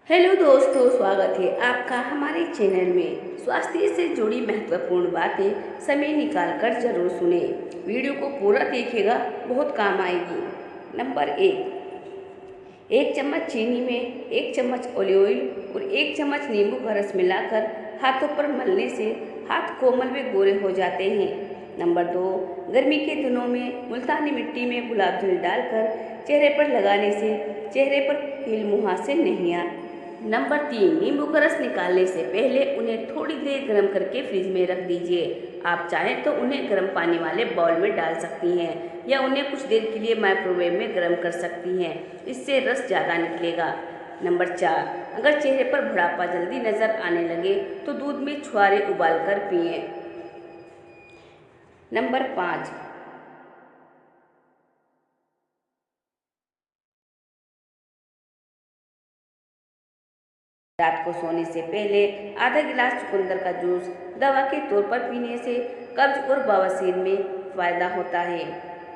Hello दोस्तों, स्वागत है आपका हमारे चैनल में। स्वास्थ्य से जुड़ी महत्वपूर्ण बातें समय निकाल कर जरूर सुने। वीडियो को पूरा देखिएगा, बहुत काम आएगी। नंबर 1 चम्मच चीनी में 1 चम्मच ऑलिव ऑयल और 1 चम्मच नींबू का रस मिलाकर हाथों पर मलने से हाथ कोमल व गोरे हो जाते हैं। नंबर 2 गर्मी के दिनों में मुल्तानी मिट्टी में गुलाब जल डालकर चेहरे पर लगाने से चेहरे पर कील मुहासे नहीं आते। नंबर 3 नींबू का रस निकालने से पहले उन्हें थोड़ी देर गर्म करके फ्रिज में रख दीजिए। आप चाहें तो उन्हें गर्म पानी वाले बाउल में डाल सकती हैं या उन्हें कुछ देर के लिए माइक्रोवेव में गर्म कर सकती हैं, इससे रस ज़्यादा निकलेगा। नंबर 4 अगर चेहरे पर बुढ़ापा जल्दी नज़र आने लगे तो दूध में छुहारे उबाल कर पिएं। नंबर 5 रात को सोने से पहले आधा गिलास चुकंदर का जूस दवा के तौर पर पीने से कब्ज और बवासीर में फ़ायदा होता है।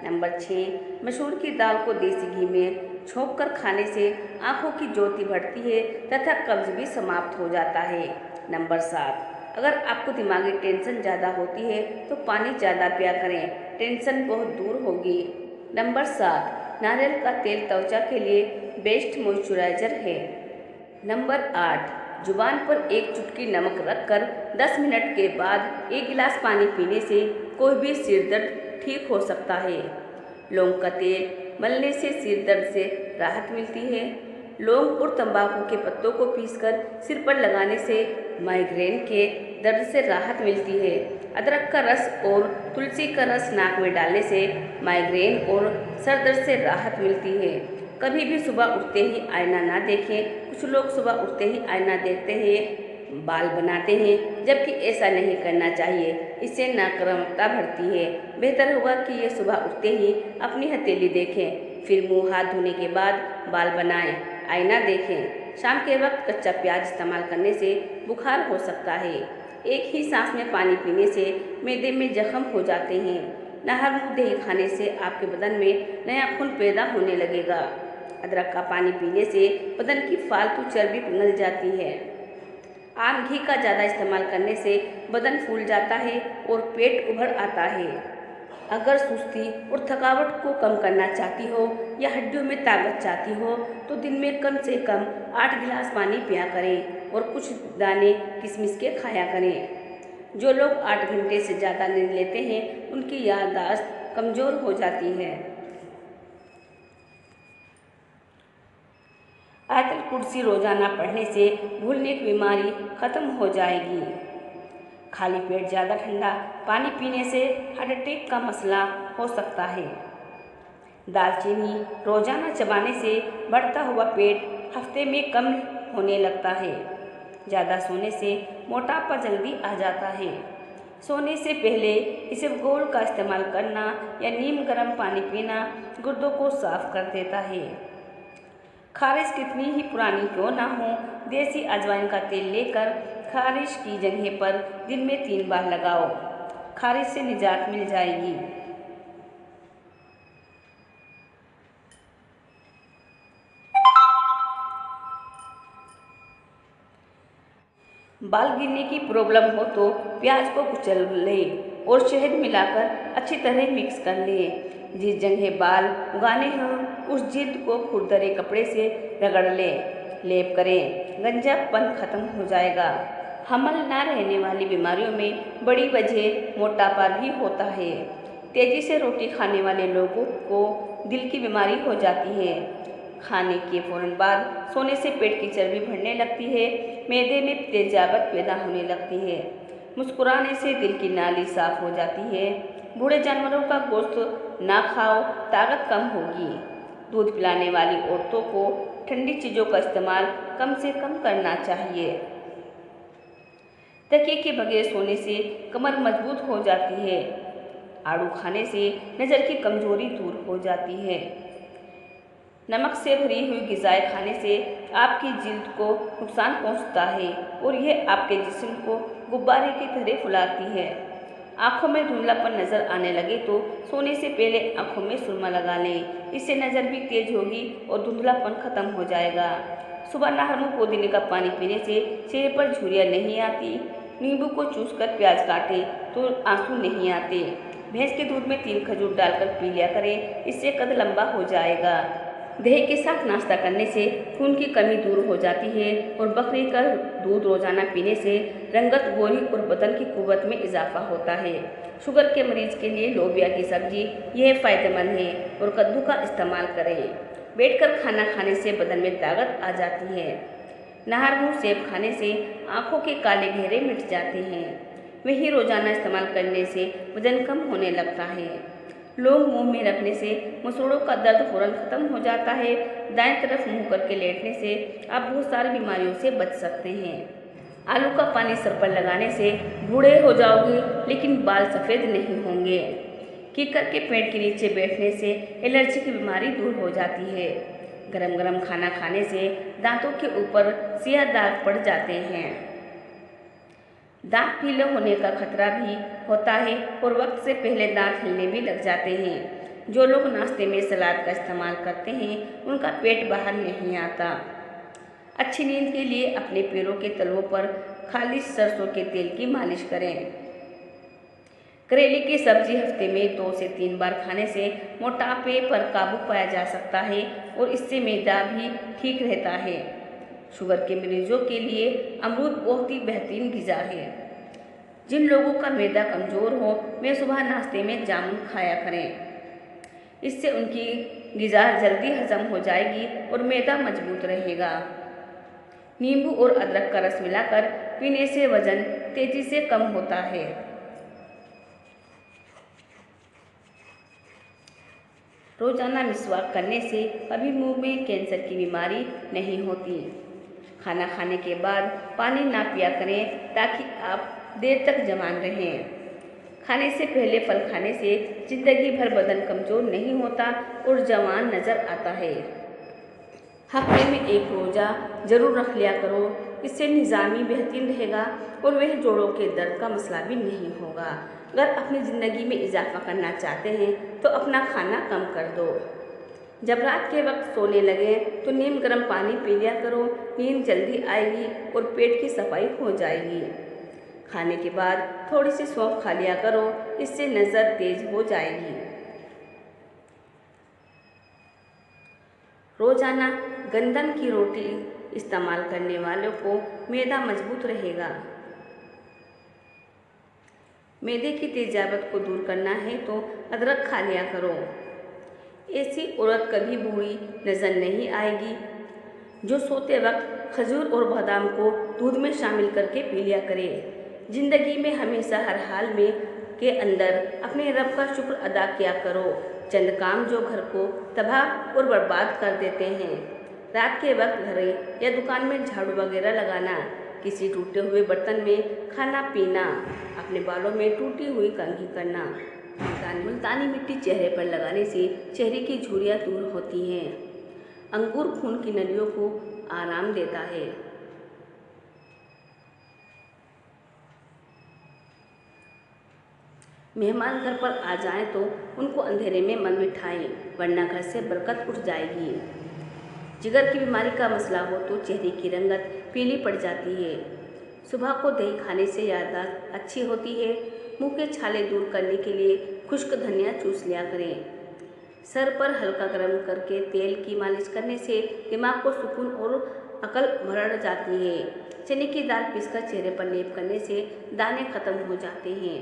नंबर 6 मसूर की दाल को देसी घी में छोंक कर खाने से आँखों की ज्योति बढ़ती है तथा कब्ज भी समाप्त हो जाता है। नंबर 7 अगर आपको दिमागी टेंशन ज़्यादा होती है तो पानी ज़्यादा पिया करें, टेंशन बहुत दूर होगी। नंबर 7 नारियल का तेल त्वचा के लिए बेस्ट मॉइस्चराइजर है। नंबर 8 जुबान पर एक चुटकी नमक रखकर 10 मिनट के बाद 1 गिलास पानी पीने से कोई भी सिर दर्द ठीक हो सकता है। लौंग का तेल मलने से सिर दर्द से राहत मिलती है। लौंग और तंबाकू के पत्तों को पीसकर सिर पर लगाने से माइग्रेन के दर्द से राहत मिलती है। अदरक का रस और तुलसी का रस नाक में डालने से माइग्रेन और सर दर्द से राहत मिलती है। कभी भी सुबह उठते ही आईना ना देखें। कुछ लोग सुबह उठते ही आईना देखते हैं, बाल बनाते हैं, जबकि ऐसा नहीं करना चाहिए, इससे नकारात्मकता बढ़ती है। बेहतर होगा कि ये सुबह उठते ही अपनी हथेली देखें, फिर मुंह हाथ धोने के बाद बाल बनाएं, आईना देखें। शाम के वक्त कच्चा प्याज इस्तेमाल करने से बुखार हो सकता है। एक ही सांस में पानी पीने से मैदे में जख्म हो जाते हैं। नहर मुँह दही खाने से आपके बदन में नया खून पैदा होने लगेगा। अदरक का पानी पीने से बदन की फालतू चर्बी पिघल जाती है। आम घी का ज़्यादा इस्तेमाल करने से बदन फूल जाता है और पेट उभर आता है। अगर सुस्ती और थकावट को कम करना चाहती हो या हड्डियों में ताकत चाहती हो तो दिन में कम से कम 8 गिलास पानी पिया करें और कुछ दाने किशमिश के खाया करें। जो लोग 8 घंटे से ज़्यादा नींद लेते हैं उनकी याददाश्त कमज़ोर हो जाती है। आयतल कुर्सी रोजाना पढ़ने से भूलने की बीमारी खत्म हो जाएगी। खाली पेट ज़्यादा ठंडा पानी पीने से हार्ट अटैक का मसला हो सकता है। दालचीनी रोजाना चबाने से बढ़ता हुआ पेट हफ्ते में कम होने लगता है। ज़्यादा सोने से मोटापा जल्दी आ जाता है। सोने से पहले इसबगोल का इस्तेमाल करना या नीम गर्म पानी पीना गुर्दों को साफ कर देता है। खारिश कितनी ही पुरानी क्यों ना हो, देसी अजवाइन का तेल लेकर खारिश की जगह पर दिन में 3 बार लगाओ, खारिश से निजात मिल जाएगी। बाल गिरने की प्रॉब्लम हो तो प्याज को कुचल लें और शहद मिलाकर अच्छी तरह मिक्स कर लें। जिस जगह बाल उगाने हों उस जिल्द को खुरदरे कपड़े से रगड़ लें, लेप करें, गंजापन खत्म हो जाएगा। हमल ना रहने वाली बीमारियों में बड़ी वजह मोटापा भी होता है। तेजी से रोटी खाने वाले लोगों को दिल की बीमारी हो जाती है। खाने के फौरन बाद सोने से पेट की चर्बी बढ़ने लगती है, मैदे में तेजाबत पैदा होने लगती है। मुस्कुराने से दिल की नाली साफ हो जाती है। बूढ़े जानवरों का गोश्त ना खाओ, ताकत कम होगी। दूध पिलाने वाली औरतों को ठंडी चीज़ों का इस्तेमाल कम से कम करना चाहिए। तकिए के बगैर सोने से कमर मजबूत हो जाती है। आड़ू खाने से नज़र की कमजोरी दूर हो जाती है। नमक से भरी हुई ग़िज़ाएँ खाने से आपकी जिल्द को नुकसान पहुंचता है और यह आपके जिस्म को गुब्बारे की तरह फुलाती है। आँखों में धुंधलापन नज़र आने लगे तो सोने से पहले आँखों में सुरमा लगा लें, इससे नज़र भी तेज होगी और धुंधलापन खत्म हो जाएगा। सुबह नहर में पुदीने का पानी पीने से चेहरे पर झुर्रियाँ नहीं आती। नींबू को चूसकर प्याज काटे तो आंसू नहीं आते। भैंस के दूध में 3 खजूर डालकर पी लिया करें, इससे कद लंबा हो जाएगा। दही के साथ नाश्ता करने से खून की कमी दूर हो जाती है और बकरी का दूध रोजाना पीने से रंगत गोरी और बदन की कुव्वत में इजाफा होता है। शुगर के मरीज के लिए लोबिया की सब्जी यह फायदेमंद है और कद्दू का इस्तेमाल करें। बैठकर खाना खाने से बदन में ताकत आ जाती है। नाहर मुँह सेब खाने से आँखों के काले घेरे मिट जाते हैं। वही रोजाना इस्तेमाल करने से वजन कम होने लगता है। लौंग मुंह में रखने से मसूड़ों का दर्द फौरन खत्म हो जाता है। दाएं तरफ मुंह करके लेटने से आप बहुत सारी बीमारियों से बच सकते हैं। आलू का पानी सर पर लगाने से बूढ़े हो जाओगे लेकिन बाल सफ़ेद नहीं होंगे। कीकर के पेड़ के नीचे बैठने से एलर्जी की बीमारी दूर हो जाती है। गरम गरम खाना खाने से दांतों के ऊपर सियाह दाग पड़ जाते हैं। दांत पीले होने का खतरा भी होता है और वक्त से पहले दांत हिलने भी लग जाते हैं। जो लोग नाश्ते में सलाद का इस्तेमाल करते हैं उनका पेट बाहर नहीं आता। अच्छी नींद के लिए अपने पैरों के तलवों पर खालिश सरसों के तेल की मालिश करें। करेले की सब्जी हफ्ते में 2 से 3 बार खाने से मोटापे पर काबू पाया जा सकता है और इससे मैदा भी ठीक रहता है। शुगर के मरीजों के लिए अमरूद बहुत ही बेहतरीन ग़िज़ा है। जिन लोगों का मैदा कमज़ोर हो वे सुबह नाश्ते में जामुन खाया करें। इससे उनकी ग़िज़ा जल्दी हजम हो जाएगी और मैदा मजबूत रहेगा। नींबू और अदरक का रस मिलाकर पीने से वजन तेज़ी से कम होता है। रोजाना मिसवाक करने से कभी मुंह में कैंसर की बीमारी नहीं होती। खाना खाने के बाद पानी ना पिया करें ताकि आप देर तक जवान रहें। खाने से पहले फल खाने से जिंदगी भर बदन कमज़ोर नहीं होता और जवान नज़र आता है। हफ्ते में 1 रोज़ा ज़रूर रख लिया करो, इससे निज़ामी बेहतरीन रहेगा और वह जोड़ों के दर्द का मसला भी नहीं होगा। अगर अपनी ज़िंदगी में इजाफा करना चाहते हैं तो अपना खाना कम कर दो। जब रात के वक्त सोने लगे तो नीम गर्म पानी पी लिया करो, नींद जल्दी आएगी और पेट की सफाई हो जाएगी। खाने के बाद थोड़ी सी सौंफ खा लिया करो, इससे नज़र तेज हो जाएगी। रोजाना गंदम की रोटी इस्तेमाल करने वालों को मैदा मजबूत रहेगा। मैदे की तेजाबत को दूर करना है तो अदरक खा लिया करो। ऐसी औरत कभी बूढ़ी नज़र नहीं आएगी जो सोते वक्त खजूर और बादाम को दूध में शामिल करके पी लिया करे। ज़िंदगी में हमेशा हर हाल में के अंदर अपने रब का शुक्र अदा किया करो। चंद काम जो घर को तबाह और बर्बाद कर देते हैं। रात के वक्त घर या दुकान में झाड़ू वगैरह लगाना, किसी टूटे हुए बर्तन में खाना पीना, अपने बालों में टूटी हुई कंघी करना। मुल्तानी मिट्टी चेहरे पर लगाने से चेहरे की झुर्रियाँ दूर होती हैं। अंगूर खून की नलियों को आराम देता है। मेहमान घर पर आ जाएं तो उनको अंधेरे में मत बिठाएं, वरना घर से बरकत उठ जाएगी। जिगर की बीमारी का मसला हो तो चेहरे की रंगत पीली पड़ जाती है। सुबह को दही खाने से याददाश्त अच्छी होती है। मुंह के छाले दूर करने के लिए खुश्क धनिया चूस लिया करें। सर पर हल्का गर्म करके तेल की मालिश करने से दिमाग को सुकून और अकल बढ़ जाती है। चने की दाल पीसकर चेहरे पर लेप करने से दाने खत्म हो जाते हैं।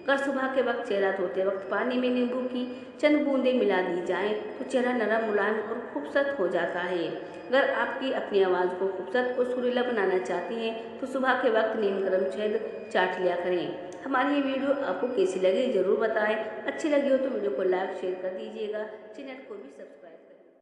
अगर सुबह के वक्त चेहरा धोते वक्त पानी में नींबू की चंद बूंदें मिला दी जाएं तो चेहरा नरम, मुलायम और खूबसूरत हो जाता है। अगर आपकी अपनी आवाज़ को खूबसूरत और सुरीला बनाना चाहती हैं तो सुबह के वक्त नीम गर्म शहद चाट लिया करें। हमारी ये वीडियो आपको कैसी लगी ज़रूर बताएं। अच्छी लगी हो तो वीडियो को लाइक शेयर कर दीजिएगा। चैनल को भी सब्सक्राइब